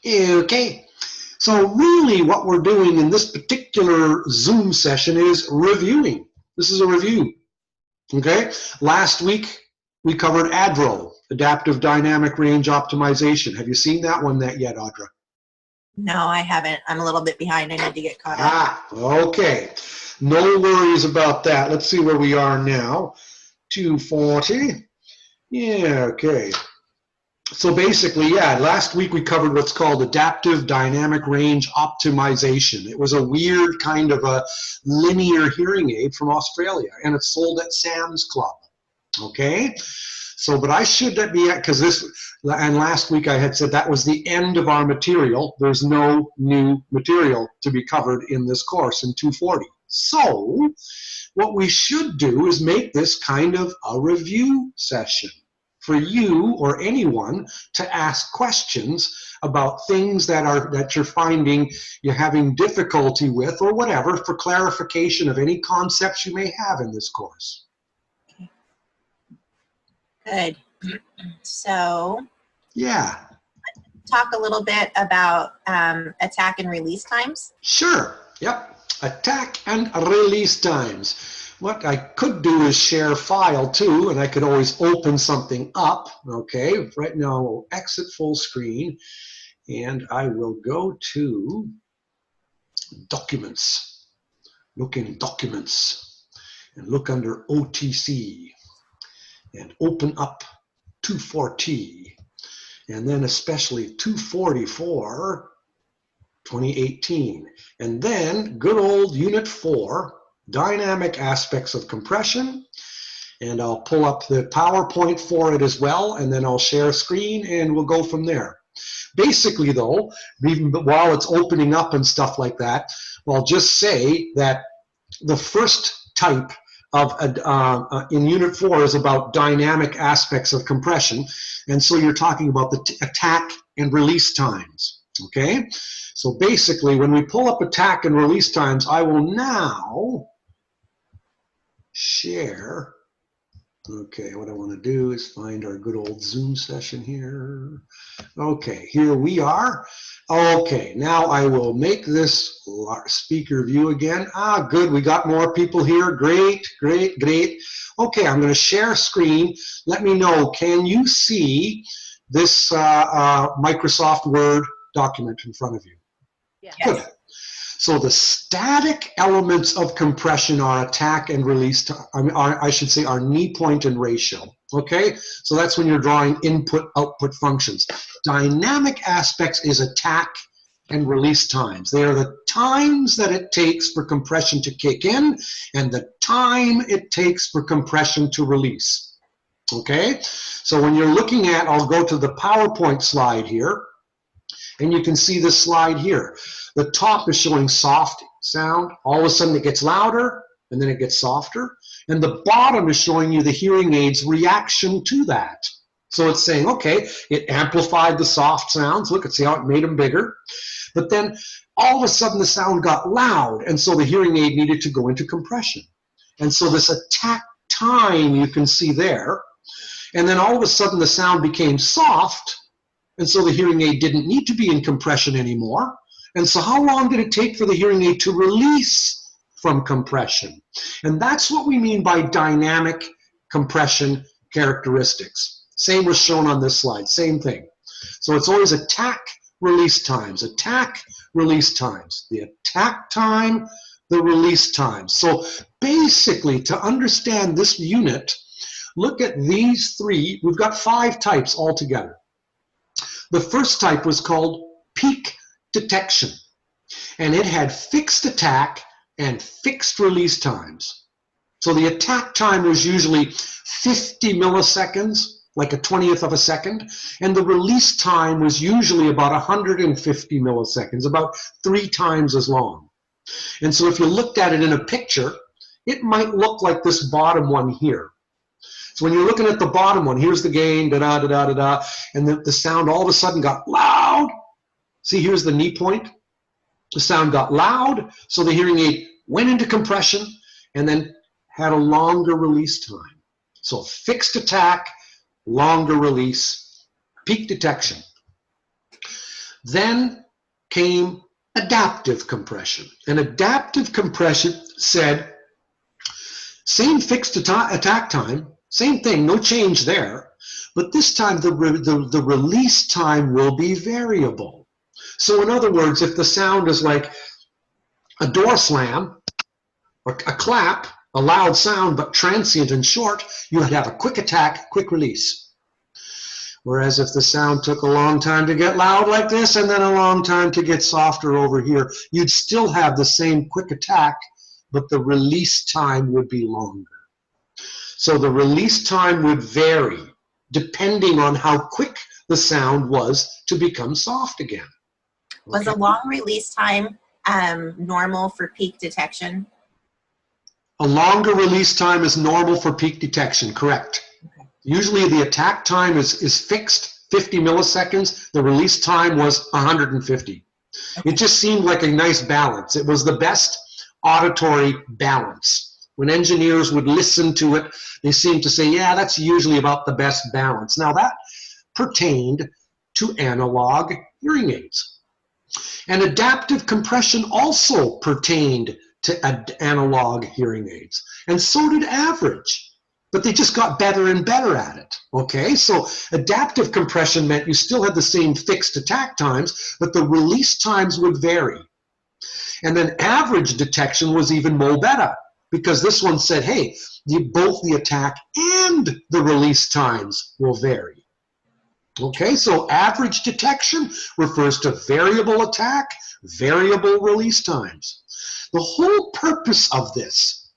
Okay, so really what we're doing in this particular Zoom session is reviewing. This is a review, okay? Last week we covered ADRO, Adaptive Dynamic Range Optimization. Have you seen that one yet, Audra? No, I haven't. I'm a little bit behind. I need to get caught up. Okay. No worries about that. Let's see where we are now. 240. Yeah, okay. So basically, yeah, last week we covered what's called Adaptive Dynamic Range Optimization. It was a weird kind of a linear hearing aid from Australia, and it's sold at Sam's Club. Okay? So, but I should be at, because this, and last week I had said that was the end of our material. There's no new material to be covered in this course in 240. So, what we should do is make this kind of a review session for you or anyone to ask questions about things that you're finding you're having difficulty with or whatever, for clarification of any concepts you may have in this course. Good. So, yeah, talk a little bit about attack and release times. Sure. Yep. Attack and release times. What I could do is share file too, and I could always open something up. Okay. Right now I will exit full screen, and I will go to Documents. Look in Documents, and look under OTC, and open up 240, and then especially 244, 2018, and then good old Unit 4, Dynamic Aspects of Compression, and I'll pull up the PowerPoint for it as well, and then I'll share screen, and we'll go from there. Basically though, even while it's opening up and stuff like that, I'll just say that the first type of in Unit 4 is about dynamic aspects of compression, and so you're talking about the attack and release times. Okay, so basically when we pull up attack and release times, I will now share. Okay, what I want to do is find our good old Zoom session here. Okay, here we are. Okay, now I will make this speaker view again. Good, we got more people here. Great, great, great. Okay, I'm going to share screen. Let me know, can you see this Microsoft Word document in front of you? Yes. Good. So the static elements of compression are attack and release, I should say are knee point and ratio. Okay, so that's when you're drawing input-output functions. Dynamic aspects is attack and release times. They are the times that it takes for compression to kick in and the time it takes for compression to release. Okay, so when you're looking at, I'll go to the PowerPoint slide here, and you can see this slide here. The top is showing soft sound. All of a sudden it gets louder, and then it gets softer. And the bottom is showing you the hearing aid's reaction to that. So it's saying, okay, it amplified the soft sounds. Look, see how it made them bigger. But then all of a sudden the sound got loud, and so the hearing aid needed to go into compression. And so this attack time you can see there. And then all of a sudden the sound became soft, and so the hearing aid didn't need to be in compression anymore. And so how long did it take for the hearing aid to release from compression? And that's what we mean by dynamic compression characteristics. Same was shown on this slide, same thing. So it's always attack, release times, attack, release times, the attack time, the release time. So basically, to understand this unit, look at these three. We've got 5 types altogether. The first type was called peak detection, and it had fixed attack and fixed release times. So the attack time was usually 50 milliseconds, like a 20th of a second, and the release time was usually about 150 milliseconds, about 3 times as long. And so if you looked at it in a picture, it might look like this bottom one here. So when you're looking at the bottom one, here's the gain, da-da-da-da-da-da, and the sound all of a sudden got loud. See, here's the knee point. The sound got loud, so the hearing aid went into compression and then had a longer release time. So fixed attack, longer release, peak detection. Then came adaptive compression. And adaptive compression said, same fixed attack time, same thing, no change there, but this time the release time will be variable. So in other words, if the sound is like a door slam, or a clap, a loud sound but transient and short, you would have a quick attack, quick release. Whereas if the sound took a long time to get loud like this and then a long time to get softer over here, you'd still have the same quick attack, but the release time would be longer. So the release time would vary depending on how quick the sound was to become soft again. Was a long release time normal for peak detection? A longer release time is normal for peak detection, correct. Okay. Usually the attack time is fixed, 50 milliseconds. The release time was 150. Okay. It just seemed like a nice balance. It was the best auditory balance. When engineers would listen to it, they seemed to say, yeah, that's usually about the best balance. Now that pertained to analog hearing aids. And adaptive compression also pertained to analog hearing aids. And so did average. But they just got better and better at it. Okay, so adaptive compression meant you still had the same fixed attack times, but the release times would vary. And then average detection was even more better, because this one said, hey, both the attack and the release times will vary. Okay, so average detection refers to variable attack, variable release times. The whole purpose of this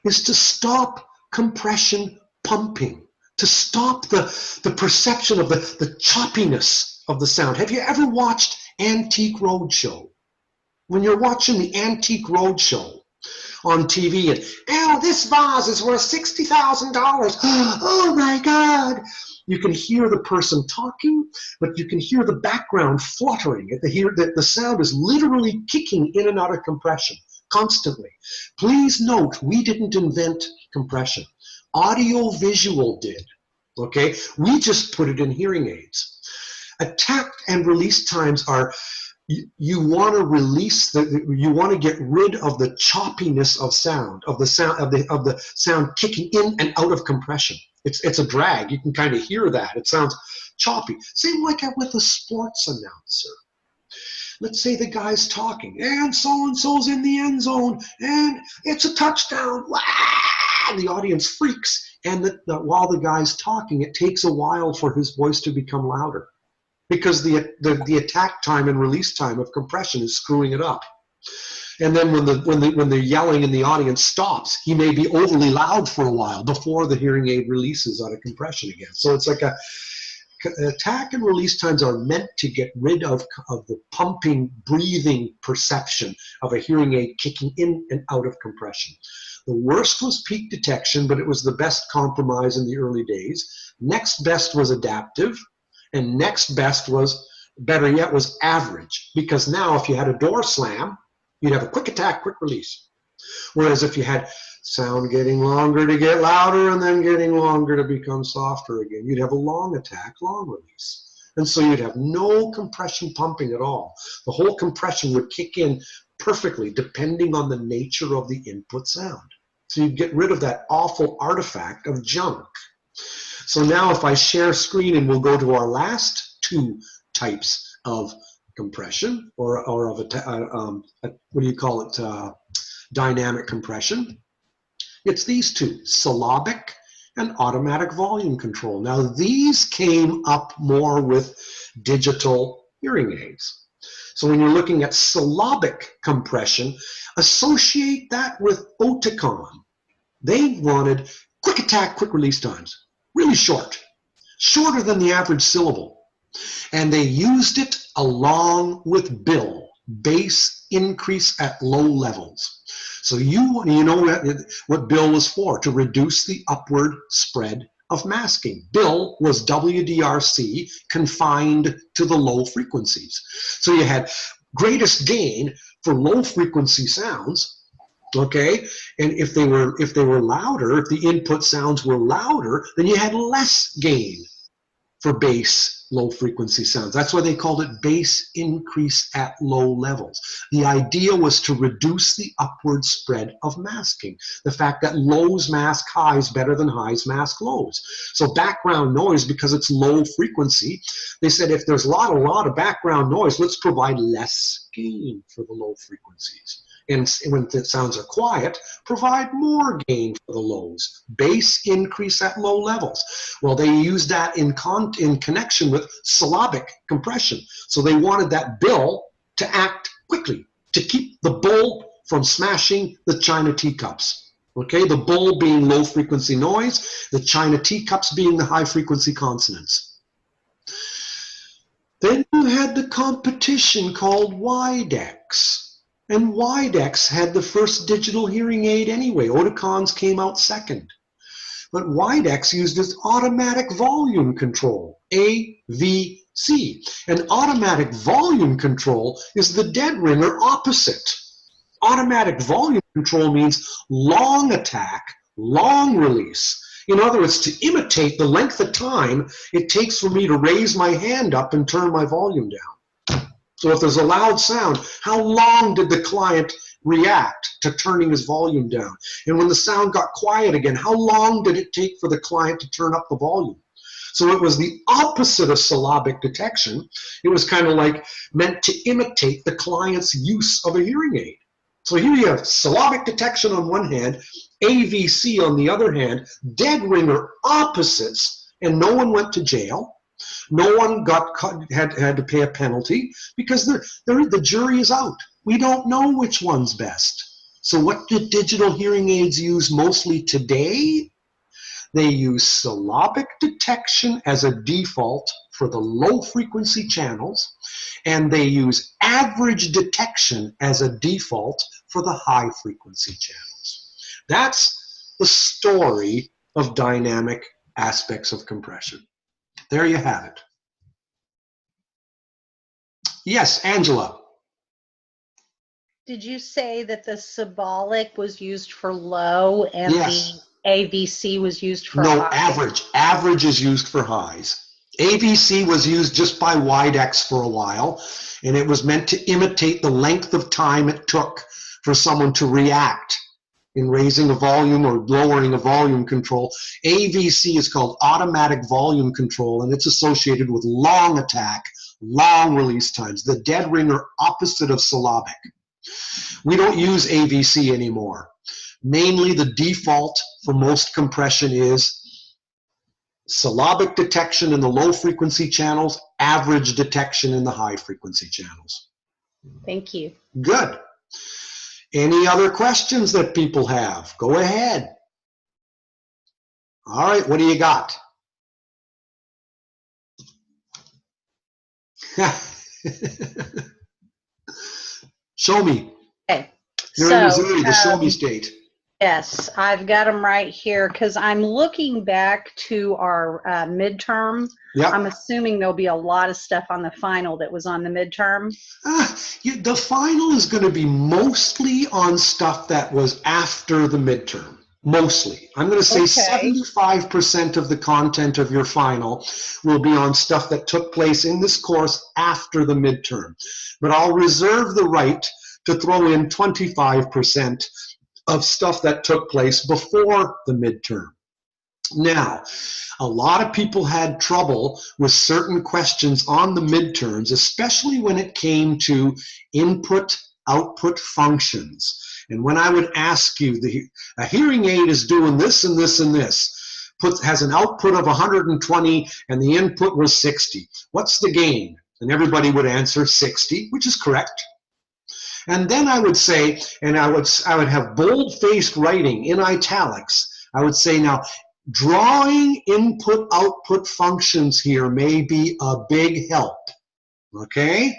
is to stop compression pumping, to stop the perception of the choppiness of the sound. Have you ever watched Antique Roadshow? When you're watching the Antique Roadshow on TV and, oh, this vase is worth $60,000. Oh my God. You can hear the person talking, but you can hear the background fluttering. The sound is literally kicking in and out of compression constantly. Please note, we didn't invent compression. Audio-visual did. Okay? We just put it in hearing aids. Attack and release times are, you want to release you want to get rid of the choppiness of sound, of the sound kicking in and out of compression. It's a drag. You can kind of hear that. It sounds choppy. Same like with a sports announcer. Let's say the guy's talking, and so-and-so's in the end zone, and it's a touchdown. Wah! The audience freaks, and while the guy's talking, it takes a while for his voice to become louder, because the attack time and release time of compression is screwing it up. And then when the yelling in the audience stops, he may be overly loud for a while before the hearing aid releases out of compression again. So it's like attack and release times are meant to get rid of the pumping, breathing perception of a hearing aid kicking in and out of compression. The worst was peak detection, but it was the best compromise in the early days. Next best was adaptive, and next best was, better yet, was average. Because now if you had a door slam, you'd have a quick attack, quick release. Whereas if you had sound getting longer to get louder and then getting longer to become softer again, you'd have a long attack, long release. And so you'd have no compression pumping at all. The whole compression would kick in perfectly depending on the nature of the input sound. So you'd get rid of that awful artifact of junk. So now if I share screen and we'll go to our last two types of compression, or of what do you call it, dynamic compression. It's these two, syllabic and automatic volume control. Now these came up more with digital hearing aids. So when you're looking at syllabic compression, associate that with Oticon. They wanted quick attack, quick release times, really short, shorter than the average syllable. And they used it along with bill, bass increase at low levels. So you know what bill was for, to reduce the upward spread of masking. Bill was WDRC confined to the low frequencies. So you had greatest gain for low frequency sounds, okay? And if they were louder, if the input sounds were louder, then you had less gain for bass low frequency sounds. That's why they called it bass increase at low levels. The idea was to reduce the upward spread of masking. The fact that lows mask highs better than highs mask lows. So background noise, because it's low frequency, they said if there's a lot of background noise, let's provide less gain for the low frequencies. And when the sounds are quiet, provide more gain for the lows. Bass increase at low levels. Well, they used that in connection with syllabic compression. So they wanted that bill to act quickly, to keep the bull from smashing the china teacups. Okay, the bull being low frequency noise, the china teacups being the high frequency consonants. Then you had the competition called Widex. And Widex had the first digital hearing aid anyway. Oticons came out second. But Widex used its automatic volume control, AVC. And automatic volume control is the dead ringer opposite. Automatic volume control means long attack, long release. In other words, to imitate the length of time it takes for me to raise my hand up and turn my volume down. So if there's a loud sound, how long did the client react to turning his volume down? And when the sound got quiet again, how long did it take for the client to turn up the volume? So it was the opposite of syllabic detection. It was kind of like meant to imitate the client's use of a hearing aid. So here you have syllabic detection on one hand, AVC on the other hand, dead ringer opposites, and no one went to jail. No one had to pay a penalty because the jury is out. We don't know which one's best. So what do digital hearing aids use mostly today? They use syllabic detection as a default for the low frequency channels, and they use average detection as a default for the high frequency channels. That's the story of dynamic aspects of compression. There you have it. Yes, Angela. Did you say that the symbolic was used for low and Yes. the AVC was used for No, high? average. Average is used for highs. AVC was used just by Widex for a while, and it was meant to imitate the length of time it took for someone to react in raising a volume or lowering a volume control. AVC is called automatic volume control, and it's associated with long attack, long release times, the dead ringer opposite of syllabic. We don't use AVC anymore. Mainly the default for most compression is syllabic detection in the low frequency channels, average detection in the high frequency channels. Thank you. Good. Any other questions that people have? Go ahead. All right, what do you got? Show me. Okay. You're in Missouri, the show me state. Yes, I've got them right here because I'm looking back to our midterm. Yep. I'm assuming there'll be a lot of stuff on the final that was on the midterm. The final is going to be mostly on stuff that was after the midterm. Mostly. I'm going to say 75% of the content of your final will be on stuff that took place in this course after the midterm. But I'll reserve the right to throw in 25% of stuff that took place before the midterm. Now, a lot of people had trouble with certain questions on the midterms, especially when it came to input-output functions. And when I would ask you, a hearing aid is doing this and this and this, has an output of 120 and the input was 60. What's the gain? And everybody would answer 60, which is correct. And then I would say, and I would have bold-faced writing in italics. I would say, now, drawing input-output functions here may be a big help, okay?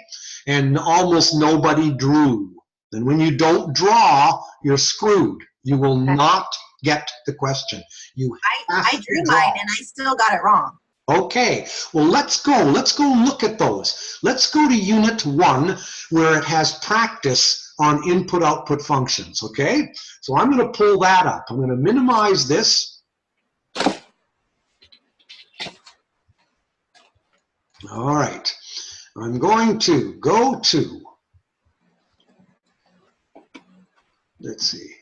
And almost nobody drew. And when you don't draw, you're screwed. You will not get the question. I drew mine and I still got it wrong. Okay, well, let's go look at those. Let's go to Unit 1 where it has practice on input-output functions, okay? So I'm going to pull that up. I'm going to minimize this. All right. I'm going to go to, let's see.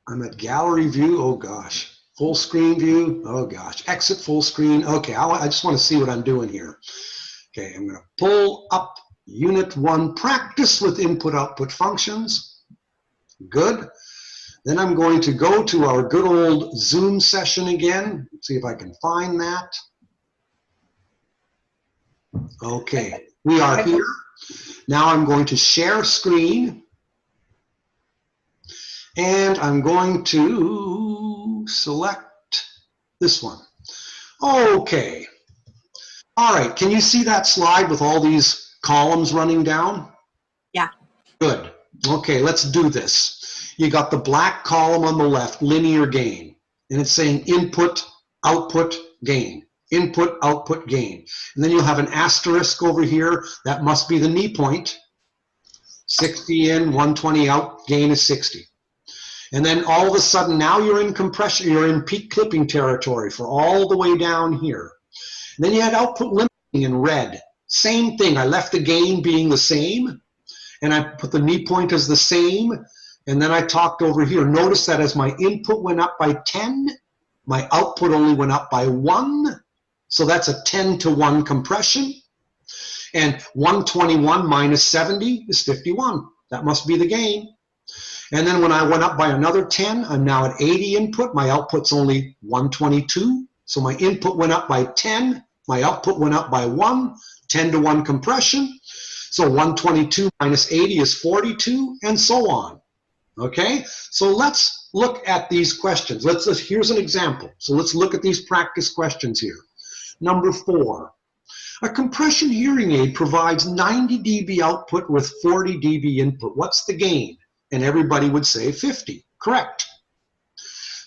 I'm at gallery view. Oh gosh. Full screen view. Oh gosh. Exit full screen. Okay, I just want to see what I'm doing here. Okay, I'm going to pull up Unit 1 practice with input-output functions. Good. Then I'm going to go to our good old Zoom session again. See if I can find that. Okay, we are here. Now I'm going to share screen. And I'm going to select this one. Okay. All right, can you see that slide with all these columns running down? Yeah. Good. Okay, let's do this. You got the black column on the left, linear gain, and it's saying input, output, gain. Input, output, gain. And then you'll have an asterisk over here. That must be the knee point. 60 in, 120 out, gain is 60. And then all of a sudden, now you're in compression, you're in peak clipping territory for all the way down here. And then you had output limiting in red. Same thing, I left the gain being the same, and I put the knee point as the same, and then I talked over here. Notice that as my input went up by 10, my output only went up by 1, so that's a 10-to-1 compression. And 121 minus 70 is 51. That must be the gain. And then when I went up by another 10, I'm now at 80 input. My output's only 122. So my input went up by 10. My output went up by 1. 10-to-1 compression. So 122 minus 80 is 42, and so on. Okay? So let's look at these questions. Here's an example. So let's look at these practice questions here. Number 4. A compression hearing aid provides 90 dB output with 40 dB input. What's the gain? And everybody would say 50. Correct.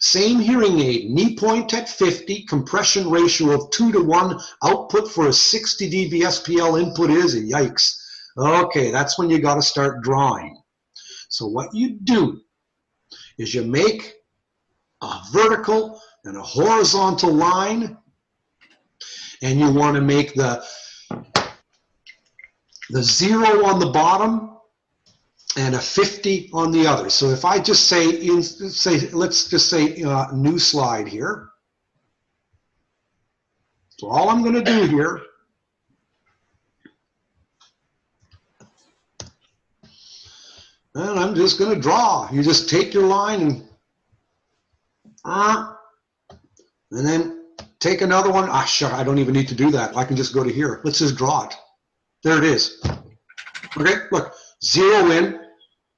Same hearing aid, knee point at 50, compression ratio of 2-to-1, output for a 60 dB SPL input is, yikes. Okay, that's when you got to start drawing. So what you do is you make a vertical and a horizontal line, and you want to make the 0 on the bottom and a 50 on the other. So if I just say, let's just say new slide here. So all I'm going to do here and I'm just going to draw. You just take your line and then take another one. Ah, sure, I don't even need to do that. I can just go to here. Let's just draw it. There it is. Okay, look, 0 in,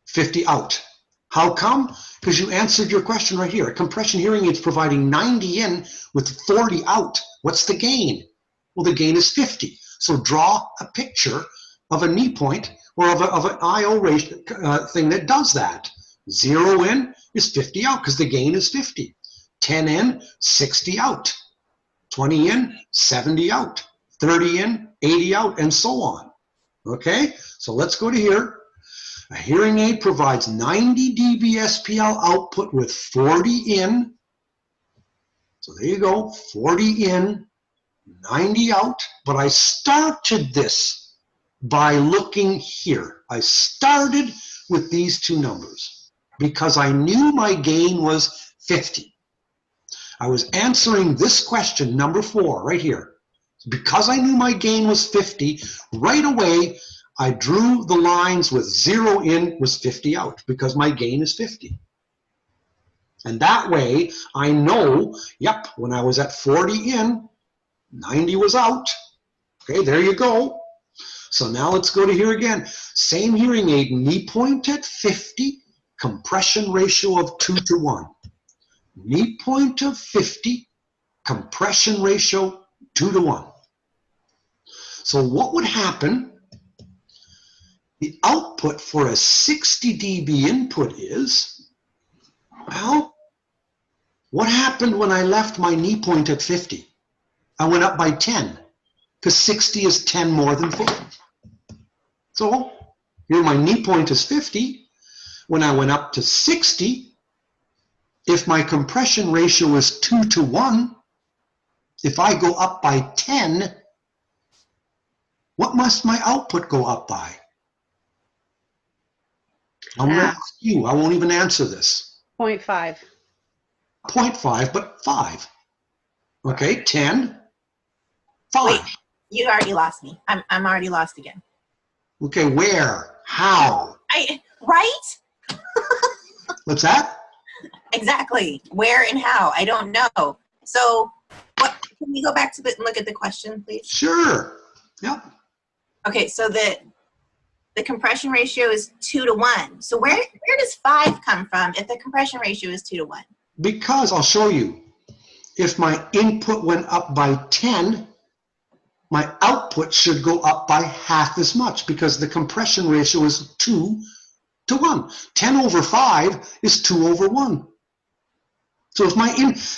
50 out. How come? Because you answered your question right here. A compression hearing aid is providing 90 in with 40 out. What's the gain? Well, the gain is 50. So draw a picture of a knee point or of an IO ratio thing that does that. 0 in is 50 out because the gain is 50. 10 in, 60 out. 20 in, 70 out. 30 in, 80 out, and so on. Okay, so let's go to here. A hearing aid provides 90 dB SPL output with 40 in. So there you go, 40 in, 90 out. But I started this by looking here. I started with these two numbers because I knew my gain was 50. I was answering this question, number 4, right here. Because I knew my gain was 50, right away I drew the lines with 0 in was 50 out because my gain is 50. And that way I know, yep, when I was at 40 in, 90 was out. Okay, there you go. So now let's go to here again. Same hearing aid, knee point at 50, compression ratio of 2-to-1. Knee point of 50, compression ratio 2-to-1. So what would happen? The output for a 60 dB input is, well, what happened when I left my knee point at 50? I went up by 10, because 60 is 10 more than 40. So here my knee point is 50. When I went up to 60, if my compression ratio is 2-to-1, if I go up by 10, what must my output go up by? I'm going to ask you. I won't even answer this. 0.5. 0.5, but 5. Okay, 10, 5. Wait, you already lost me. I'm already lost again. Okay, where? How? Right? What's that? Exactly. Where and how? I don't know. So, what? Can we go back to look at the question, please? Sure. Yep. Okay, so the compression ratio is 2 to 1. So where does 5 come from if the compression ratio is 2 to 1? Because I'll show you. If my input went up by 10, my output should go up by half as much because the compression ratio is 2 to 1. 10 over 5 is 2 over 1. So if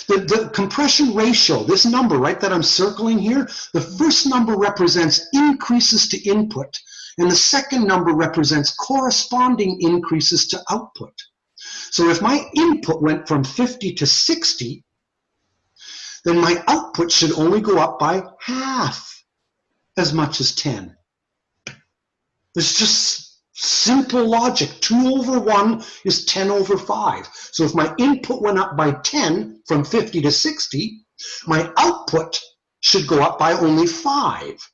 the compression ratio, this number, right, that I'm circling here, the first number represents increases to input, and the second number represents corresponding increases to output. So if my input went from 50 to 60, then my output should only go up by half as much as 10. It's just simple logic. 2 over 1 is 10 over 5. So if my input went up by 10 from 50 to 60, my output should go up by only 5.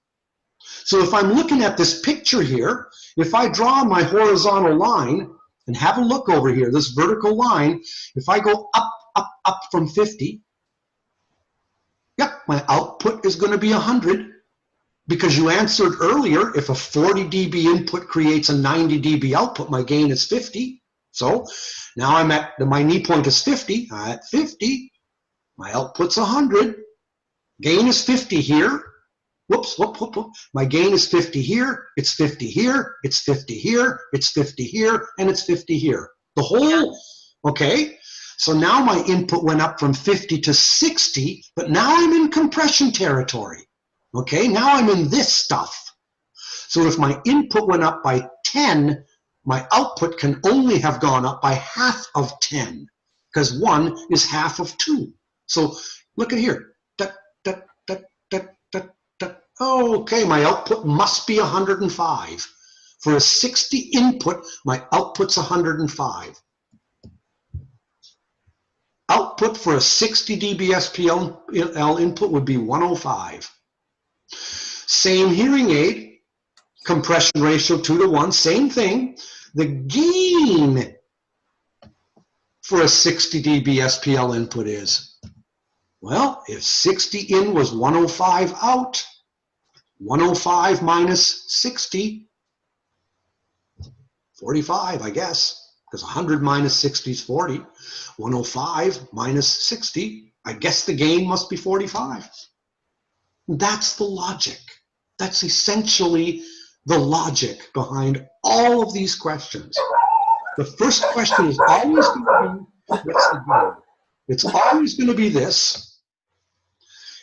So if I'm looking at this picture here, if I draw my horizontal line and have a look over here, this vertical line, if I go up, up, up from 50, yep, my output is going to be 100 because you answered earlier, if a 40 dB input creates a 90 dB output, my gain is 50. So now I'm at, my knee point is 50. At 50, my output's 100. Gain is 50 here. Whoops, whoop, whoop, whoop. My gain is 50 here, it's 50 here, it's 50 here, it's 50 here, and it's 50 here. The whole, okay? So now my input went up from 50 to 60, but now I'm in compression territory. Okay, now I'm in this stuff. So if my input went up by 10, my output can only have gone up by half of 10, because 1 is half of 2. So look at here. Okay, my output must be 105. For a 60 input, my output's 105. Output for a 60 dB SPL input would be 105. Same hearing aid, compression ratio 2 to 1, same thing. The gain for a 60 dB SPL input is, well, if 60 in was 105 out, 105 minus 60, 45, I guess, because 100 minus 60 is 40. 105 minus 60, I guess the gain must be 45. That's the logic. That's essentially the logic behind all of these questions. The first question is always going to be, what's the gain? It's always going to be this.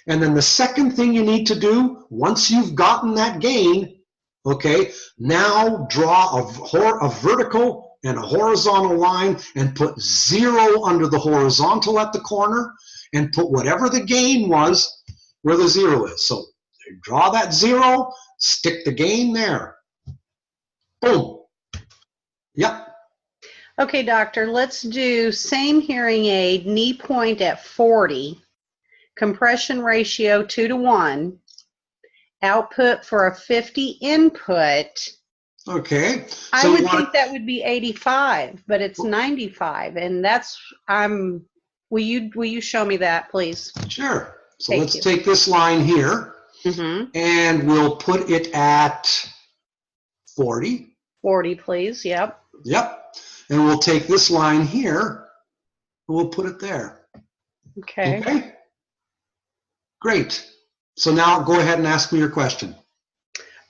And then the second thing you need to do, once you've gotten that gain, okay, now draw a vertical and a horizontal line and put 0 under the horizontal at the corner and put whatever the gain was where the 0 is. So draw that 0, stick the gain there. Boom. Yep. Okay, doctor, let's do same hearing aid, knee point at 40. Compression ratio 2 to 1, output for a 50 input. Okay. So I would think that would be 85, but it's 95, and that's will you show me that, please? Sure. So Thank let's you. take this line here, and we'll put it at 40. 40, please. Yep. Yep. And we'll take this line here, and we'll put it there. Okay. Okay. Great. So now go ahead and ask me your question.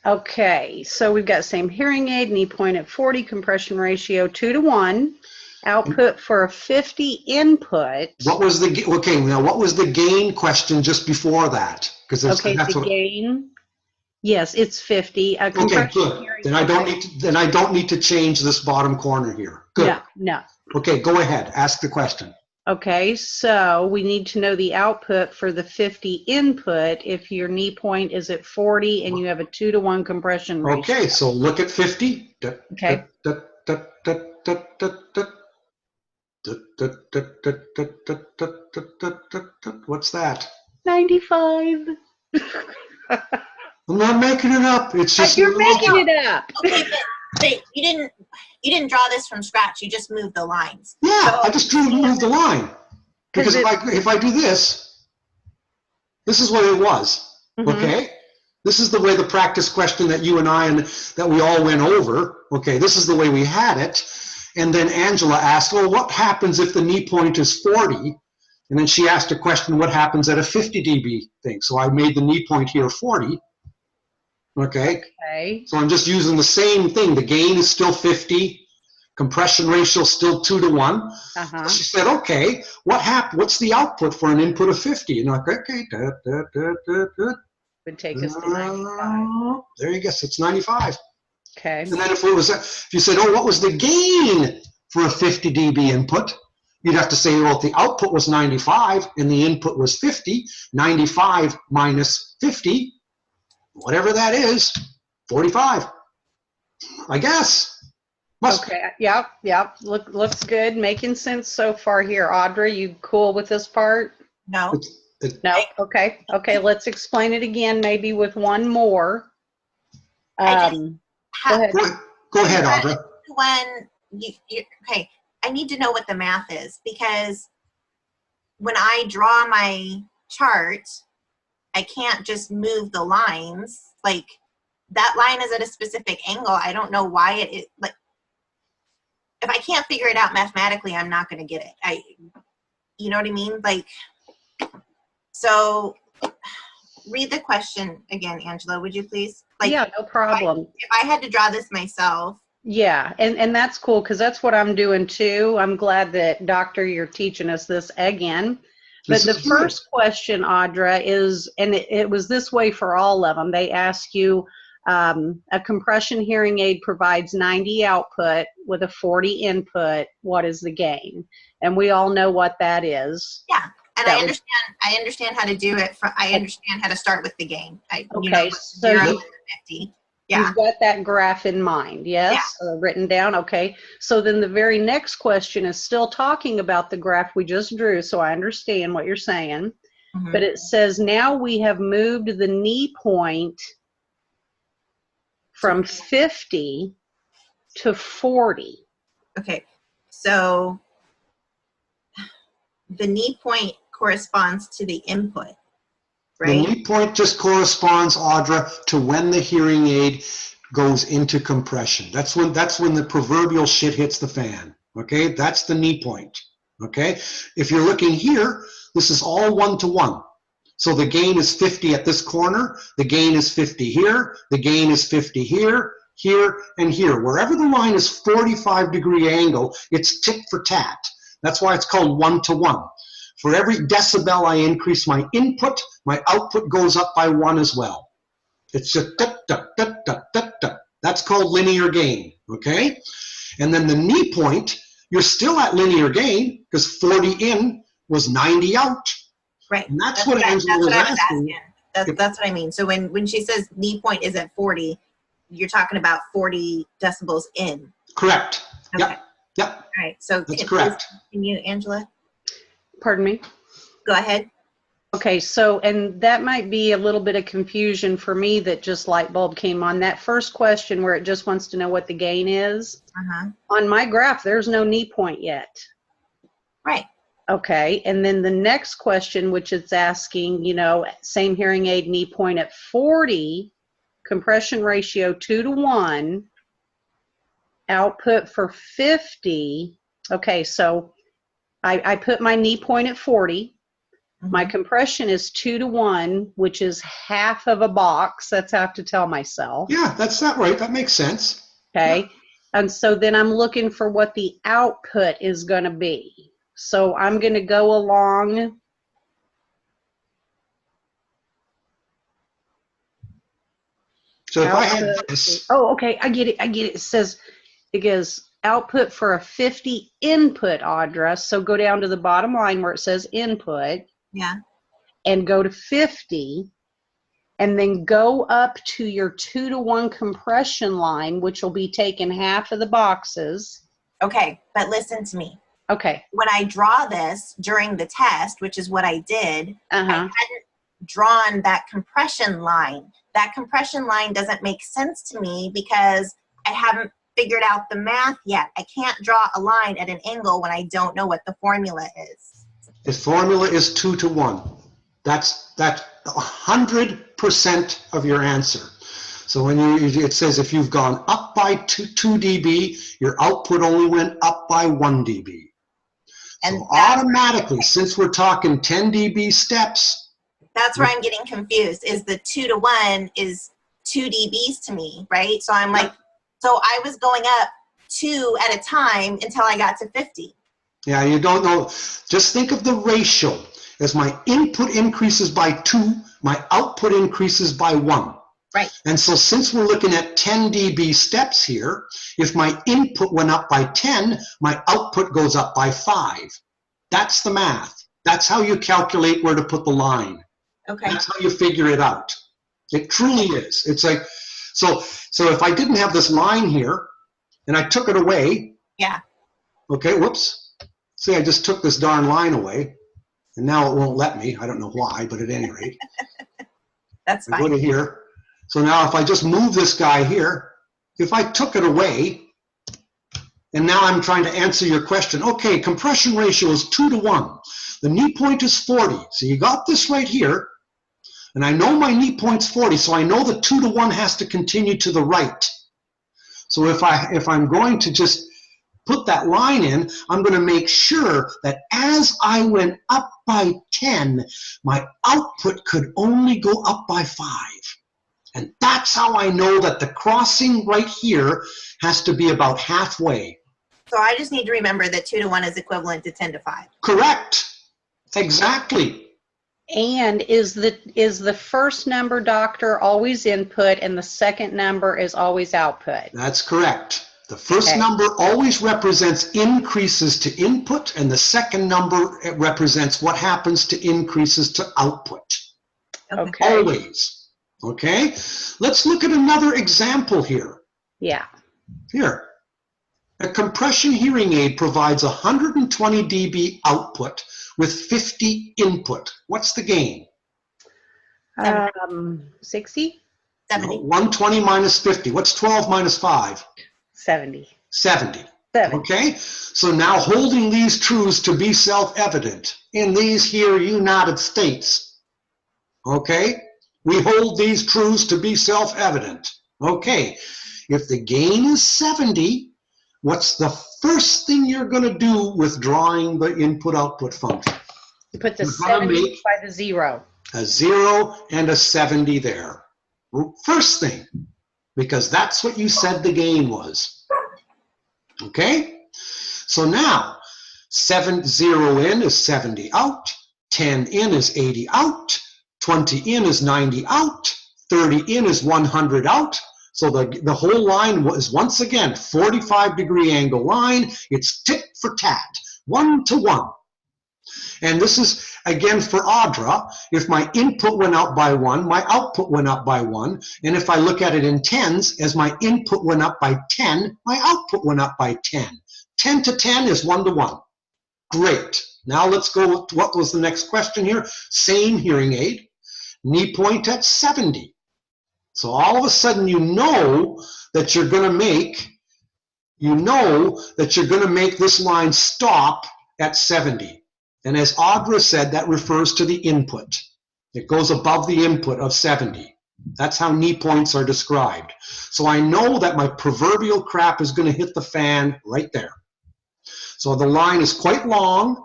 Okay, so we've got same hearing aid, knee point at 40, compression ratio 2 to 1, output for a 50 input. What was the now? What was the gain question just before that? Because Okay, that's the gain. Yes, it's 50. Okay, good. Then I don't need to change this bottom corner here. Good. No. Okay, go ahead. Ask the question. Okay, so we need to know the output for the 50 input if your knee point is at 40 and you have a 2-to-1 compression ratio. Okay, so look at 50. Okay. What's that? 95. I'm not making it up. It's just You're look making at, it up. Okay, but you didn't draw this from scratch. You just moved the lines. yeah, I just moved the line. Because if I do this, this is what it was. Okay? This is the way the practice question that you and I and that we all went over. Okay, this is the way we had it. And then Angela asked, well, what happens if the knee point is 40? And then she asked a question, what happens at a 50 dB thing? So I made the knee point here 40. Okay. So I'm just using the same thing. The gain is still 50. Compression ratio is still 2-to-1. So she said, okay, what's the output for an input of 50? And I'm like, okay, Would take us to 95. there you go. So it's 95. Okay. And then if you said, oh, what was the gain for a 50 dB input? You'd have to say, well, if the output was 95 and the input was 50, 95 minus 50, whatever that is, 45, I guess. Okay, yep. Looks good. Making sense so far here. Audrey, you cool with this part? No. No? Okay, let's explain it again, maybe with one more. Go ahead. Go ahead, Audrey. When okay, I need to know what the math is, because when I draw my chart, I can't just move the lines. Like, that line is at a specific angle. I don't know why it is. Like, if I can't figure it out mathematically, I'm not going to get it. You know what I mean? Like, so read the question again, Angela, would you please? Like, yeah, no problem. If I had to draw this myself. Yeah, and that's cool, because that's what I'm doing too. I'm glad that, Doctor, you're teaching us this again. But the first question, Audra, is, and it was this way for all of them. They ask you, a compression hearing aid provides 90 output with a 40 input. What is the gain? And we all know what that is. Yeah, and I understand how to do it. I understand how to start with the gain. Okay, so 0 to 50. Yeah. You've got that graph in mind, yes? Yeah. Written down, okay. So then the very next question is still talking about the graph we just drew, so I understand what you're saying. But it says now we have moved the knee point from 50 to 40. Okay, so the knee point corresponds to the input, right? The knee point just corresponds, Audra, to when the hearing aid goes into compression. That's when the proverbial shit hits the fan. Okay, that's the knee point. Okay, if you're looking here, this is all 1-to-1. So the gain is 50 at this corner, the gain is 50 here, the gain is 50 here, here, and here. Wherever the line is 45-degree angle, it's tit for tat. That's why it's called 1-to-1. For every decibel I increase my input, my output goes up by 1 as well. It's just that's called linear gain, okay? And then the knee point, you're still at linear gain because 40 in was 90 out. Right. And that's what Angela was asking. That's what I mean. So when she says knee point is at 40, you're talking about 40 decibels in. Correct. Okay. Yep. All right. So that's correct. Can you, Angela? Pardon me? Go ahead. Okay, so, and that might be a little bit of confusion for me that just light bulb came on. That first question where it just wants to know what the gain is. On my graph, there's no knee point yet. Right. Okay, and then the next question, which is asking, you know, same hearing aid knee point at 40, compression ratio 2-to-1, output for 50. Okay, so I put my knee point at 40. My compression is 2-to-1, which is half of a box. That's how I have to tell myself. Yeah, that's not right. That makes sense. Okay, yeah. And so then I'm looking for what the output is going to be. So I'm going to go along. So if I had this. Oh, okay. I get it. It says, it goes output for a 50 input, Audra. So go down to the bottom line where it says input. Yeah. And go to 50. And then go up to your 2-to-1 compression line, which will be taking half of the boxes. Okay, but listen to me. Okay. When I draw this during the test, which is what I did, I hadn't drawn that compression line. That compression line doesn't make sense to me because I haven't figured out the math yet. I can't draw a line at an angle when I don't know what the formula is. The formula is 2-to-1. That's 100% of your answer. So when it says if you've gone up by 2 dB, your output only went up by 1 dB. And so automatically, since we're talking 10 dB steps. That's where I'm getting confused, is the 2-to-1 is 2 dBs to me, right? So I'm like, so I was going up 2 at a time until I got to 50. Yeah, you don't know. Just think of the ratio. As my input increases by 2, my output increases by 1. Right. And so since we're looking at 10 dB steps here, if my input went up by 10, my output goes up by 5. That's the math. That's how you calculate where to put the line. Okay. That's how you figure it out. It truly is. It's like, so if I didn't have this line here and I took it away. Yeah. Okay, whoops. See, I just took this darn line away. And now it won't let me. I don't know why, but at any rate. That's fine. I go to here. So now if I just move this guy here, if I took it away, and now I'm trying to answer your question. Okay, compression ratio is 2-to-1. The knee point is 40. So you got this right here. And I know my knee point's 40, so I know the 2-to-1 has to continue to the right. So if I'm going to just put that line in, I'm going to make sure that as I went up by 10, my output could only go up by 5. And that's how I know that the crossing right here has to be about halfway. So I just need to remember that 2-to-1 is equivalent to 10-to-5. Correct. Exactly. And is the first number, doctor, always input and the second number is always output? That's correct. The first number always represents increases to input, and the second number represents what happens to increases to output. Okay. Always. Okay? Let's look at another example here. Yeah. Here. A compression hearing aid provides 120 dB output with 50 input. What's the gain? 60? 70. 120 minus 50. What's 12 minus 5? 70. 70. Okay? So now holding these truths to be self-evident in these here United States. Okay? We hold these truths to be self-evident. Okay. If the gain is 70, what's the first thing you're going to do with drawing the input-output function? You put the 70 by the 0. A 0 and a 70 there. First thing, because that's what you said the gain was. Okay? So now, 0 in is 70 out, 10 in is 80 out, 20 in is 90 out, 30 in is 100 out. So the whole line was, once again, 45-degree angle line. It's tit for tat, 1-to-1. And this is, again, for Audra. If my input went up by 1, my output went up by 1. And if I look at it in tens, as my input went up by 10, my output went up by 10. 10 to 10 is 1-to-1. Great. Now let's go with what was the next question here. Same hearing aid. Knee point at 70. So all of a sudden you know that you're going to make, this line stop at 70. And as Audra said, that refers to the input. It goes above the input of 70. That's how knee points are described. So I know that my proverbial crap is going to hit the fan right there. So the line is quite long,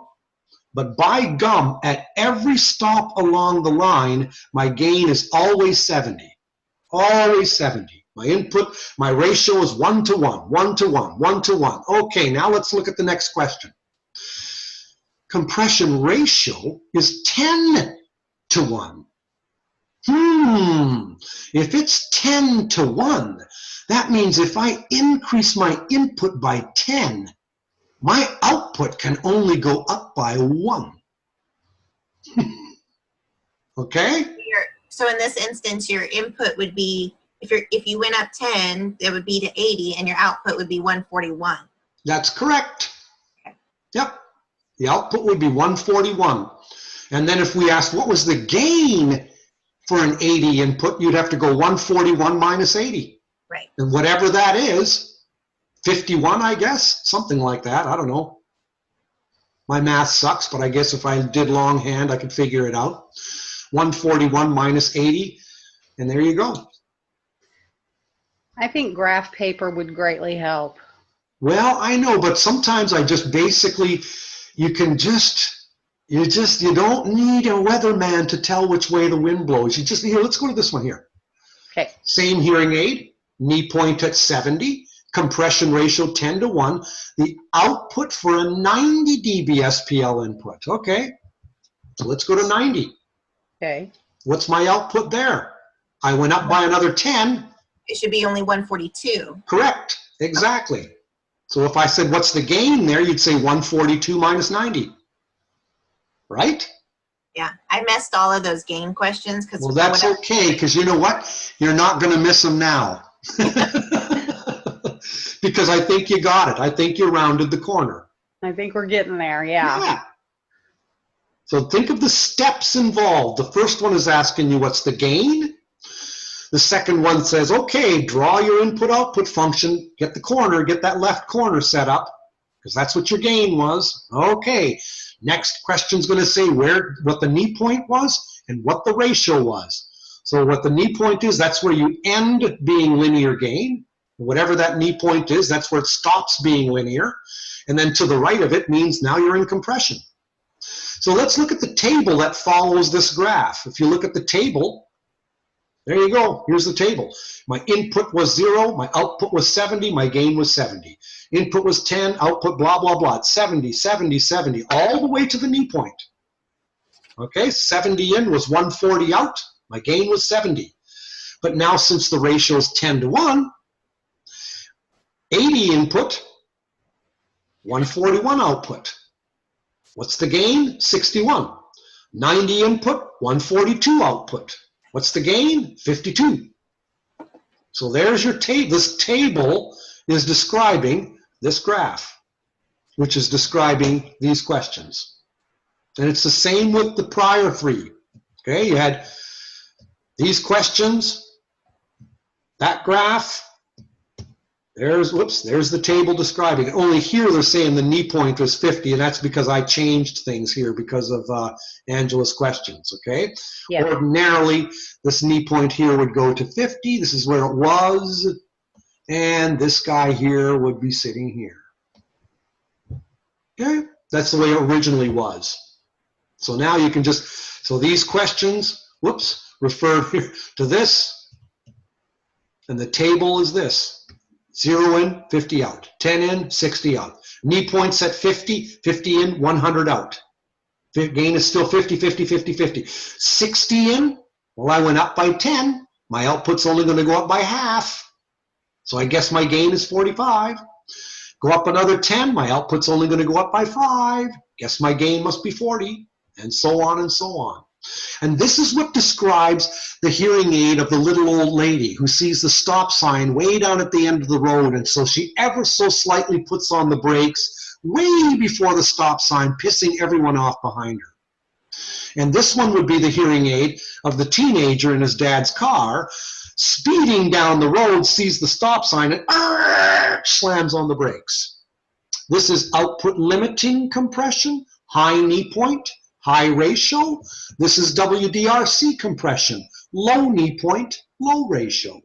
but by gum, at every stop along the line, my gain is always 70. Always 70. My input, my ratio is 1-to-1, 1-to-1, 1-to-1. Okay, now let's look at the next question. Compression ratio is 10-to-1. If it's 10-to-1, That means if I increase my input by 10, my output can only go up by 1. Okay? So in this instance, your input would be, if you went up 10, it would be to 80, and your output would be 141. That's correct. Okay. Yep. The output would be 141. And then if we asked what was the gain for an 80 input, you'd have to go 141 minus 80. Right. And whatever that is, 51, I guess, something like that. I don't know. My math sucks, but I guess if I did longhand, I could figure it out. 141 minus 80, and there you go. I think graph paper would greatly help. Well, I know, but sometimes I just basically, you don't need a weatherman to tell which way the wind blows. You just, here, let's go to this one here. Okay. Same hearing aid, knee point at 70, compression ratio 10 to 1, the output for a 90 dB SPL input. Okay, so let's go to 90. Okay. What's my output there? I went up by another 10. It should be only 142. Correct, exactly. So if I said, what's the gain there, you'd say 142 minus 90, right? Yeah, I missed all of those gain questions. Well, that's okay, because you know what? You're not going to miss them now. Because I think you got it. I think you rounded the corner. I think we're getting there, yeah. So think of the steps involved. The first one is asking you what's the gain. The second one says, okay, draw your input-output function, get the corner, get that left corner set up, because that's what your gain was. Okay, next question's going to say what the knee point was and what the ratio was. So what the knee point is, that's where you end being linear gain. Whatever that knee point is, that's where it stops being linear. And then to the right of it means now you're in compression. So let's look at the table that follows this graph. If you look at the table, there you go. Here's the table. My input was 0, my output was 70, my gain was 70. Input was 10, output blah, blah, blah. It's 70, 70, 70, all the way to the knee point. Okay, 70 in was 140 out. My gain was 70. But now since the ratio is 10 to 1, 80 input, 141 output. What's the gain? 61. 90 input, 142 output. What's the gain? 52. So there's your table. This table is describing this graph, which is describing these questions. And it's the same with the prior three. Okay, you had these questions, that graph. There's the table describing it. Only here they're saying the knee point was 50, and that's because I changed things here because of Angela's questions, okay? Yeah. Ordinarily, this knee point here would go to 50. This is where it was, and this guy here would be sitting here. Okay? That's the way it originally was. So now you can just, so these questions, refer to this, and the table is this. 0 in, 50 out. 10 in, 60 out. Knee points at 50, 50 in, 100 out. Gain is still 50, 50, 50, 50. 60 in, well, I went up by 10. My output's only going to go up by half. So I guess my gain is 45. Go up another 10, my output's only going to go up by 5. Guess my gain must be 40, and so on and so on. And this is what describes the hearing aid of the little old lady who sees the stop sign way down at the end of the road, and so she ever so slightly puts on the brakes way before the stop sign, pissing everyone off behind her. And this one would be the hearing aid of the teenager in his dad's car, speeding down the road, sees the stop sign, and slams on the brakes. This is output limiting compression, high knee point, high ratio. This is WDRC compression, low knee point, low ratio.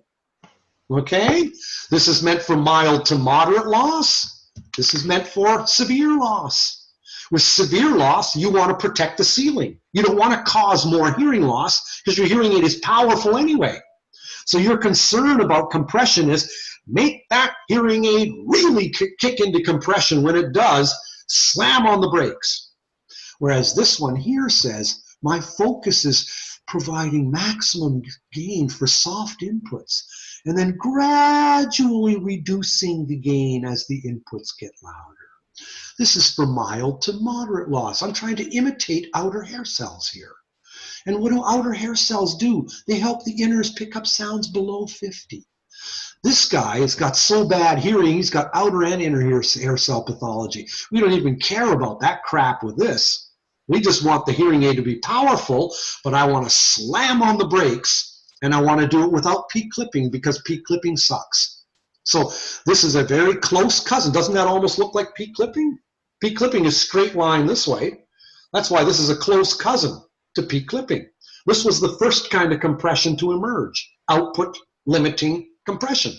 Okay? This is meant for mild to moderate loss. This is meant for severe loss. With severe loss, you want to protect the ceiling. You don't want to cause more hearing loss because your hearing aid is powerful anyway. So your concern about compression is make that hearing aid really kick into compression. When it does, slam on the brakes. Whereas this one here says, my focus is providing maximum gain for soft inputs and then gradually reducing the gain as the inputs get louder. This is for mild to moderate loss. I'm trying to imitate outer hair cells here. And what do outer hair cells do? They help the inners pick up sounds below 50. This guy has got so bad hearing, he's got outer and inner hair cell pathology. We don't even care about that crap with this. We just want the hearing aid to be powerful, but I want to slam on the brakes, and I want to do it without peak clipping because peak clipping sucks. So this is a very close cousin. Doesn't that almost look like peak clipping? Peak clipping is straight line this way. That's why this is a close cousin to peak clipping. This was the first kind of compression to emerge, output limiting compression.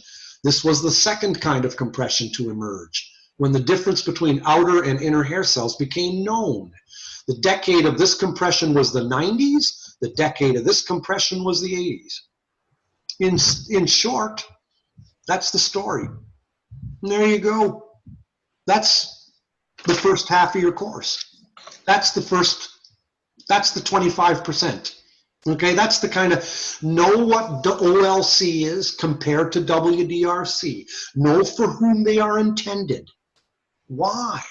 This was the second kind of compression to emerge, when the difference between outer and inner hair cells became known. The decade of this compression was the 90s. The decade of this compression was the 80s. In short, that's the story. And there you go. That's the first half of your course. That's the 25%. Okay, that's the kind of, know what the OLC is compared to WDRC. Know for whom they are intended. Why?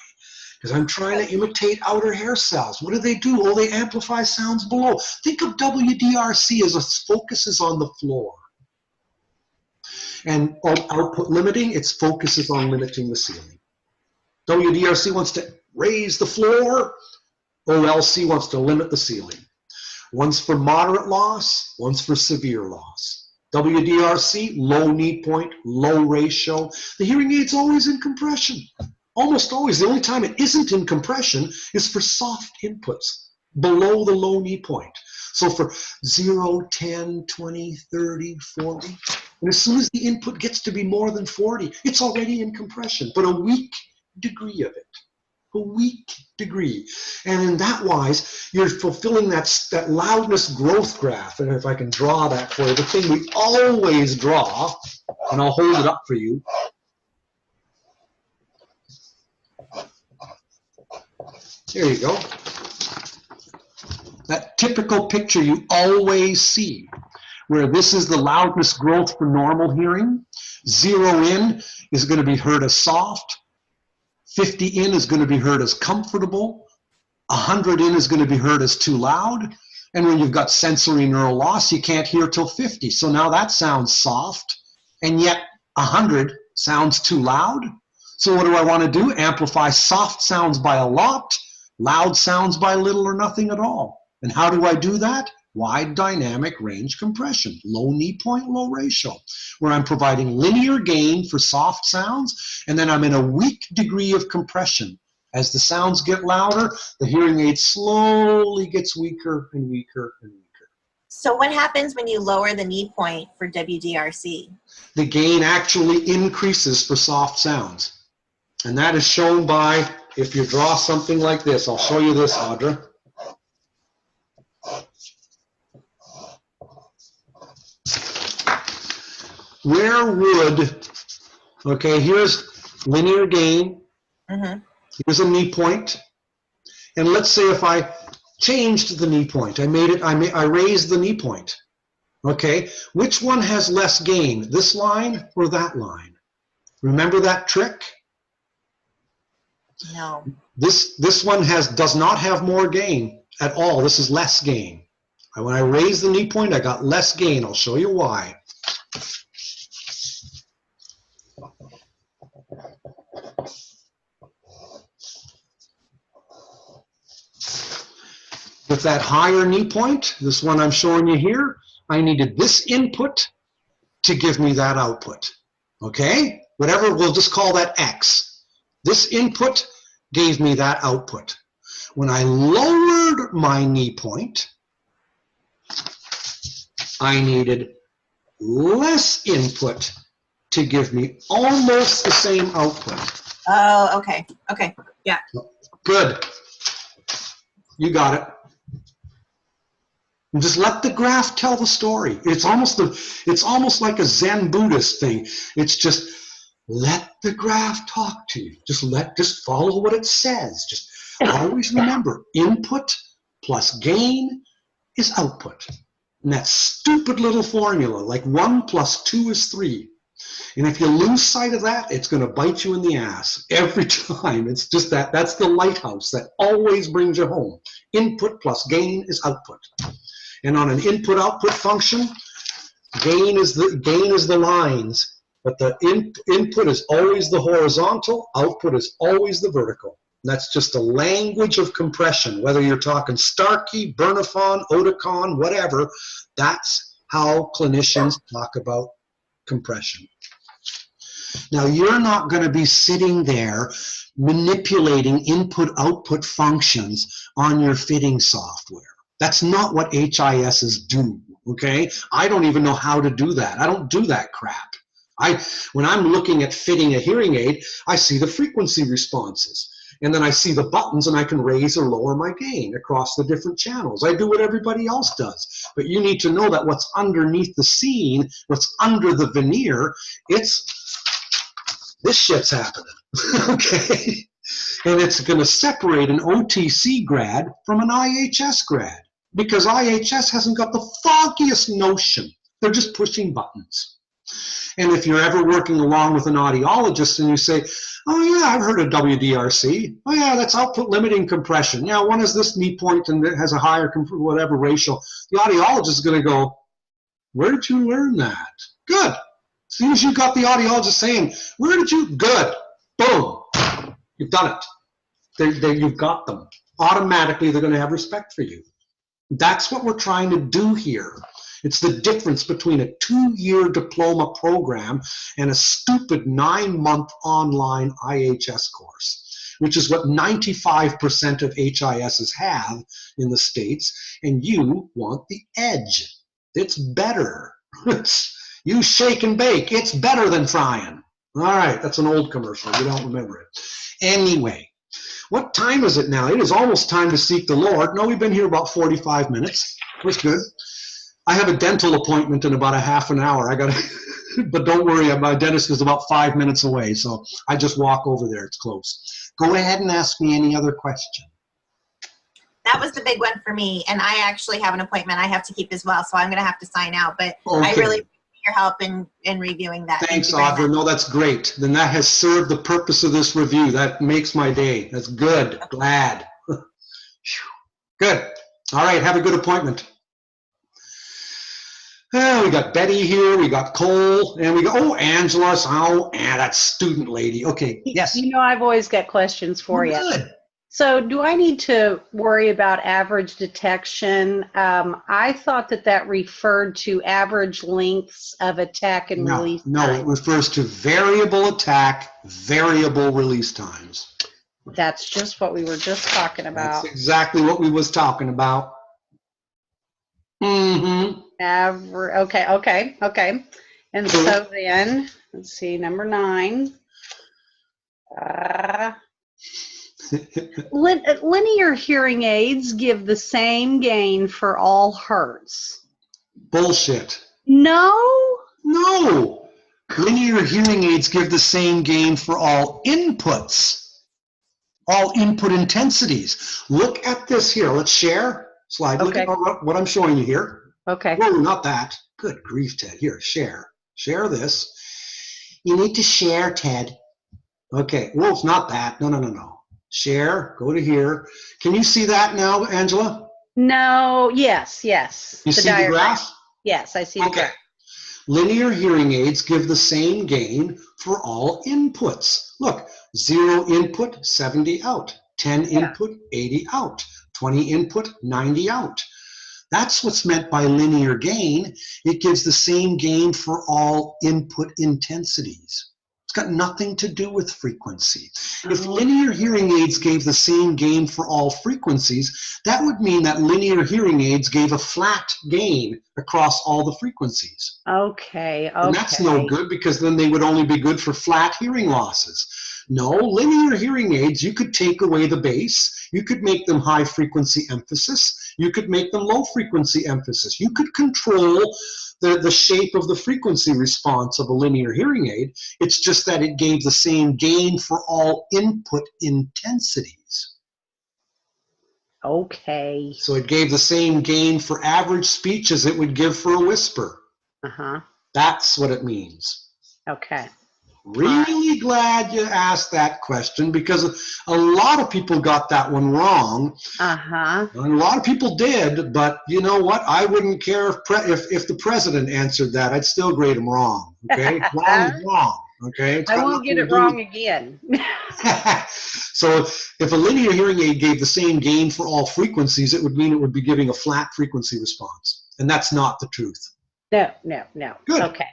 Because I'm trying to imitate outer hair cells. What do? Oh, they amplify sounds below. Think of WDRC as it focuses on the floor. And output limiting, its focuses on limiting the ceiling. WDRC wants to raise the floor. OLC wants to limit the ceiling. One's for moderate loss, one's for severe loss. WDRC, low knee point, low ratio. The hearing aid's always in compression. Almost always. The only time it isn't in compression is for soft inputs below the low knee point. So for 0, 10, 20, 30, 40. And as soon as the input gets to be more than 40, it's already in compression, but a weak degree of it. A weak degree. And in that wise, you're fulfilling that loudness growth graph. And if I can draw that for you, the thing we always draw, and I'll hold it up for you. There you go. That typical picture you always see, where this is the loudness growth for normal hearing. 0 in is going to be heard as soft. 50 in is going to be heard as comfortable. 100 in is going to be heard as too loud. And when you've got sensory neural loss, you can't hear till 50. So now that sounds soft, and yet 100 sounds too loud. So what do I want to do? Amplify soft sounds by a lot, loud sounds by little or nothing at all. And how do I do that? Wide dynamic range compression, low knee point, low ratio, where I'm providing linear gain for soft sounds, and then I'm in a weak degree of compression. As the sounds get louder, the hearing aid slowly gets weaker and weaker and weaker. So what happens when you lower the knee point for WDRC? The gain actually increases for soft sounds. And that is shown by, if you draw something like this, I'll show you this, Audra. Where would, okay, here's linear gain, here's a knee point, and let's say if I changed the knee point, I raised the knee point, okay, which one has less gain, this line or that line? Remember that trick? No. This one does not have more gain at all. This is less gain. When I raise the knee point, I got less gain. I'll show you why. With that higher knee point, this one I'm showing you here, I needed this input to give me that output. Okay? Whatever, we'll just call that X. This input gave me that output. When I lowered my knee point, I needed less input to give me almost the same output. Oh, okay. Okay. Yeah. Good. You got it. And just let the graph tell the story. It's almost like a Zen Buddhist thing. It's just let the graph talk to you. Just follow what it says. Just always remember, input plus gain is output. And that stupid little formula, like 1 + 2 is 3. And if you lose sight of that, it's going to bite you in the ass every time. It's just that's the lighthouse that always brings you home. Input plus gain is output. And on an input-output function, gain is the lines, but the input is always the horizontal, output is always the vertical. And that's just a language of compression, whether you're talking Starkey, Bernafon, Oticon, whatever. That's how clinicians talk about compression. Now, you're not going to be sitting there manipulating input-output functions on your fitting software. That's not what HISs do, okay? I don't even know how to do that. I don't do that crap. When I'm looking at fitting a hearing aid, I see the frequency responses. And then I see the buttons, and I can raise or lower my gain across the different channels. I do what everybody else does. But you need to know that what's underneath the scene, what's under the veneer, this shit's happening, okay? And it's going to separate an OTC grad from an IHS grad, because IHS hasn't got the foggiest notion. They're just pushing buttons. And if you're ever working along with an audiologist and you say, oh yeah, I've heard of WDRC. Oh yeah, that's output limiting compression. Yeah, one is this knee point and it has a higher whatever ratio. The audiologist is going to go, where did you learn that? Good. As soon as you got the audiologist saying, where did you? Good. Boom. You've done it. You've got them. Automatically, they're going to have respect for you. That's what we're trying to do here. It's the difference between a 2-year diploma program and a stupid 9-month online IHS course, which is what 95% of HISs have in the States, and you want the edge. It's better. You shake and bake. It's better than frying. All right, that's an old commercial. You don't remember it. Anyway, what time is it now? It is almost time to seek the Lord. No, we've been here about 45 minutes. That's good. I have a dental appointment in about a half an hour. But don't worry, my dentist is about 5 minutes away, so I just walk over there. It's close. Go ahead and ask me any other question. That was the big one for me, and I actually have an appointment I have to keep as well, so I'm going to have to sign out. But okay. I really appreciate your help in reviewing that. Thanks, Audra. No, that's great. Then that has served the purpose of this review. That makes my day. That's good. Okay. Glad. Good. All right, have a good appointment. We got Betty here, we got Cole, and we got, Angela, that student lady. Okay, yes. You know, I've always got questions for you. Good. So do I need to worry about average detection? I thought that referred to average lengths of attack and release time. No, it refers to variable attack, variable release times. That's just what we were just talking about. That's exactly what we was talking about. Mm-hmm. Okay. And so then, let's see, number 9. Linear hearing aids give the same gain for all hertz. Bullshit. No. Linear hearing aids give the same gain for all inputs, all input intensities. Look at this here. Let's share. Slide. Look at what I'm showing you here. Okay. Whoa, not that. Good grief, Ted. Here, share. Share this. You need to share, Ted. Okay. Well, it's not that. No. Share. Go to here. Can you see that now, Angela? No. Yes. You see the graph? Yes, I see the graph. Linear hearing aids give the same gain for all inputs. Look, 0 input, 70 out. 10 input, 80 out. 20 input, 90 out. That's what's meant by linear gain. It gives the same gain for all input intensities. It's got nothing to do with frequency. If linear hearing aids gave the same gain for all frequencies, that would mean that linear hearing aids gave a flat gain across all the frequencies. Okay. And that's no good, because then they would only be good for flat hearing losses. No, linear hearing aids, you could take away the bass, you could make them high frequency emphasis, you could make them low frequency emphasis. You could control the shape of the frequency response of a linear hearing aid. It's just that it gave the same gain for all input intensities. Okay. So it gave the same gain for average speech as it would give for a whisper. Uh-huh. That's what it means. Okay. Really glad you asked that question, because a lot of people got that one wrong. Uh-huh. And a lot of people did, but you know what? I wouldn't care if the president answered that. I'd still grade him wrong. Okay, wrong is wrong. Okay, I won't get it wrong again. So if a linear hearing aid gave the same gain for all frequencies, it would mean it would be giving a flat frequency response, and that's not the truth. No, no, no. Good. Okay.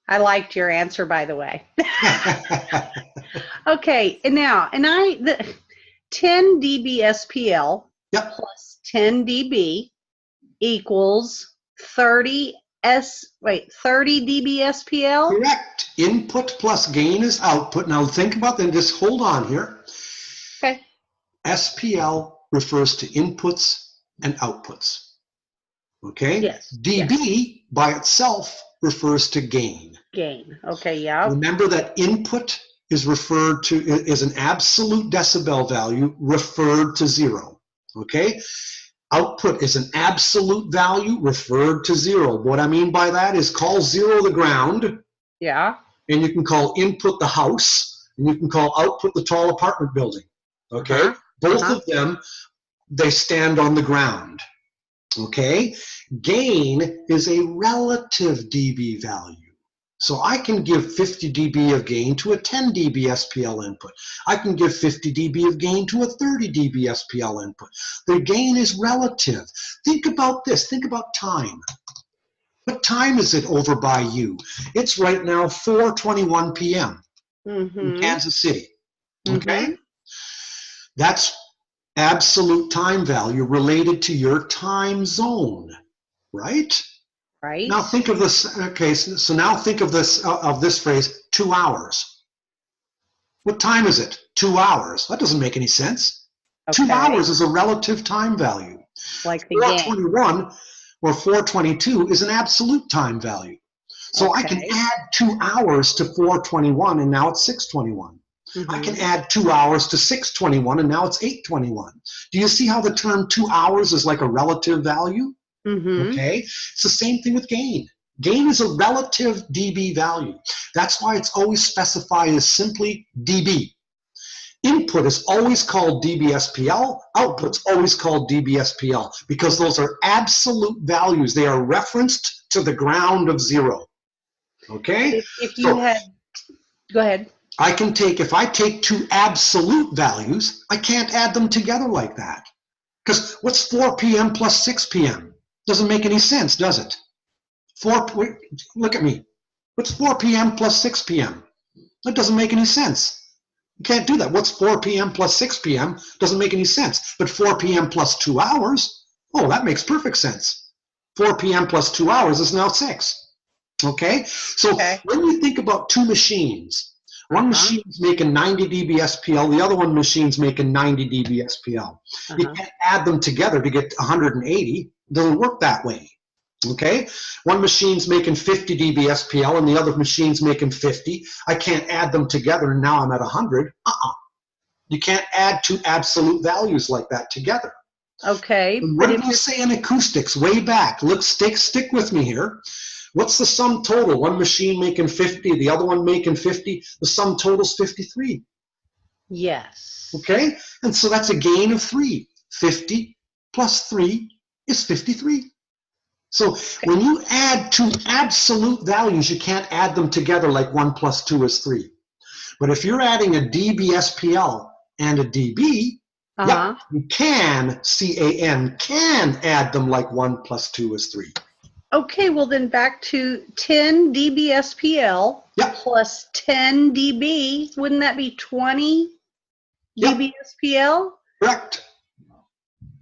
I liked your answer, by the way. Okay, and now, the 10 dB SPL Yep. plus 10 dB equals 30 dB SPL? Correct. Input plus gain is output. Now think about that. Just hold on here. Okay. SPL refers to inputs and outputs. Okay? Yes. dB Yes. by itself refers to gain. Gain. Okay, yeah. Remember that input is referred to is an absolute decibel value referred to 0. Okay? Output is an absolute value referred to 0. What I mean by that is call 0 the ground, Yeah. and you can call input the house, and you can call output the tall apartment building. Okay? Both of them, they stand on the ground. Okay? Gain is a relative dB value. So I can give 50 dB of gain to a 10 dB SPL input. I can give 50 dB of gain to a 30 dB SPL input. The gain is relative. Think about this. Think about time. What time is it over by you? It's right now 4:21 p.m. in Kansas City. Okay? That's absolute time value related to your time zone, right? Right. Now think of this. Okay, so now think of this phrase: 2 hours. What time is it? 2 hours. That doesn't make any sense. Okay. 2 hours is a relative time value. Like the game. 421 or 422 is an absolute time value. So I can add 2 hours to 421, and now it's 621. I can add 2 hours to 621, and now it's 821. Do you see how the term 2 hours is like a relative value? Okay, it's the same thing with gain. Gain is a relative dB value. That's why it's always specified as simply dB. Input is always called dB-SPL, output's always called dB-SPL, because those are absolute values. They are referenced to the ground of 0. Okay? If you had, go ahead. If I take two absolute values, I can't add them together like that. Because what's 4 p.m. plus 6 p.m.? Doesn't make any sense, does it? Look at me. What's 4 p.m. plus 6 p.m.? That doesn't make any sense. You can't do that. What's 4 p.m. plus 6 p.m.? Doesn't make any sense. But 4 p.m. plus 2 hours, oh, that makes perfect sense. 4 p.m. plus 2 hours is now 6. Okay? So when you think about two machines, one machine's making 90 dB SPL, the other one machine's making 90 dB SPL. You can't add them together to get 180. It doesn't work that way. Okay? One machine's making 50 dB SPL and the other machine's making 50. I can't add them together and now I'm at 100. You can't add two absolute values like that together. Okay. And what did you say in acoustics way back? Look, stick with me here. What's the sum total? One machine making 50, the other one making 50. The sum total's 53. Yes. Okay? And so that's a gain of 3. 50 plus 3 is 53. So when you add two absolute values, you can't add them together like 1 plus 2 is 3. But if you're adding a dB SPL and a dB, you can, C-A-N, can add them like 1 plus 2 is 3. Okay, well then back to 10 dB SPL plus 10 dB. Wouldn't that be 20 dB SPL? Correct.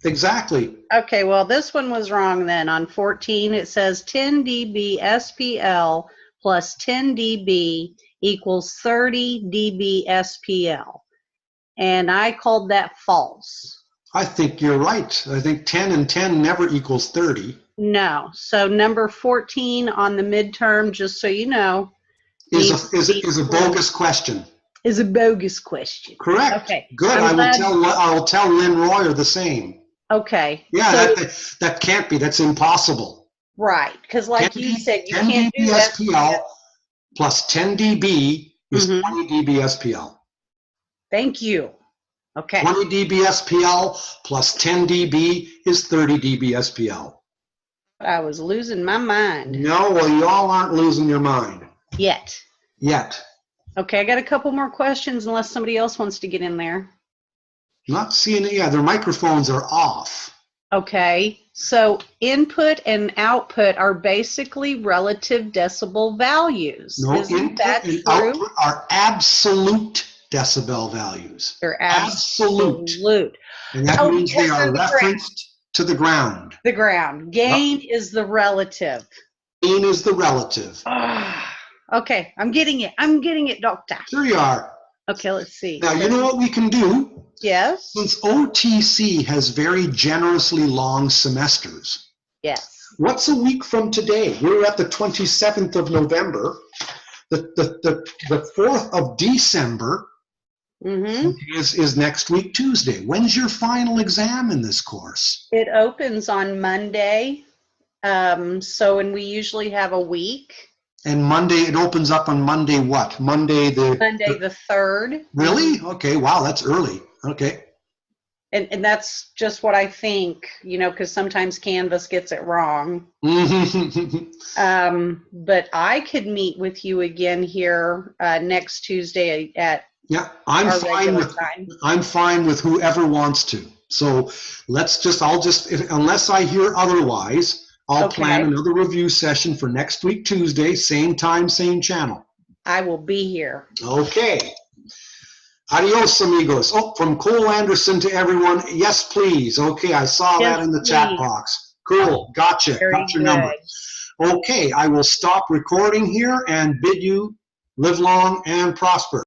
Exactly. Okay, well this one was wrong then. On 14 it says 10 dB SPL plus 10 dB equals 30 dB SPL. And I called that false. I think you're right. I think 10 and 10 never equals 30. No. So number 14 on the midterm, just so you know, is a bogus question. Is a bogus question. Correct. Okay. Good. I will tell Lynn Royer the same. Okay. Yeah, So, that can't be. That's impossible. right. Because like 10 you said, you 10 can't do dB SPL. SPL plus 10 dB is Mhm. 20 dB SPL. Thank you. Okay. 20 dB SPL plus 10 dB is 30 dB SPL. I was losing my mind. No, well, you all aren't losing your mind Yet. yet. Okay, I got a couple more questions unless somebody else wants to get in there. Not seeing it. Yeah, their microphones are off. Okay, so input and output are basically relative decibel values. No, Isn't input that and true? output are absolute decibel values. They're Absolute. absolute. And that Oh, means they because are they're the ground. referenced to the ground. The ground. Gain is the relative. Gain is the relative. Ah, okay, I'm getting it. I'm getting it, doctor. Sure you are. Okay, let's see. Now, you know what we can do? Yes? Since OTC has very generously long semesters, Yes. what's a week from today? We're at the 27th of November. The 4th of December Mm-hmm. is next week, Tuesday. When's your final exam in this course? It opens on Monday. And we usually have a week. And Monday, it opens up on Monday what? Monday the 3rd. Really? Okay, wow, that's early. Okay. And that's just what I think, because sometimes Canvas gets it wrong. But I could meet with you again here next Tuesday at Yeah, our regular time. I'm fine with whoever wants to. So unless I hear otherwise, I'll plan another review session for next week, Tuesday, same time, same channel. I will be here. Okay. Adios, amigos. Oh, from Cole Anderson to everyone. Yes, please. Okay, I saw that in the chat box. Cool. Gotcha. Got your number. Okay, I will stop recording here and bid you live long and prosper.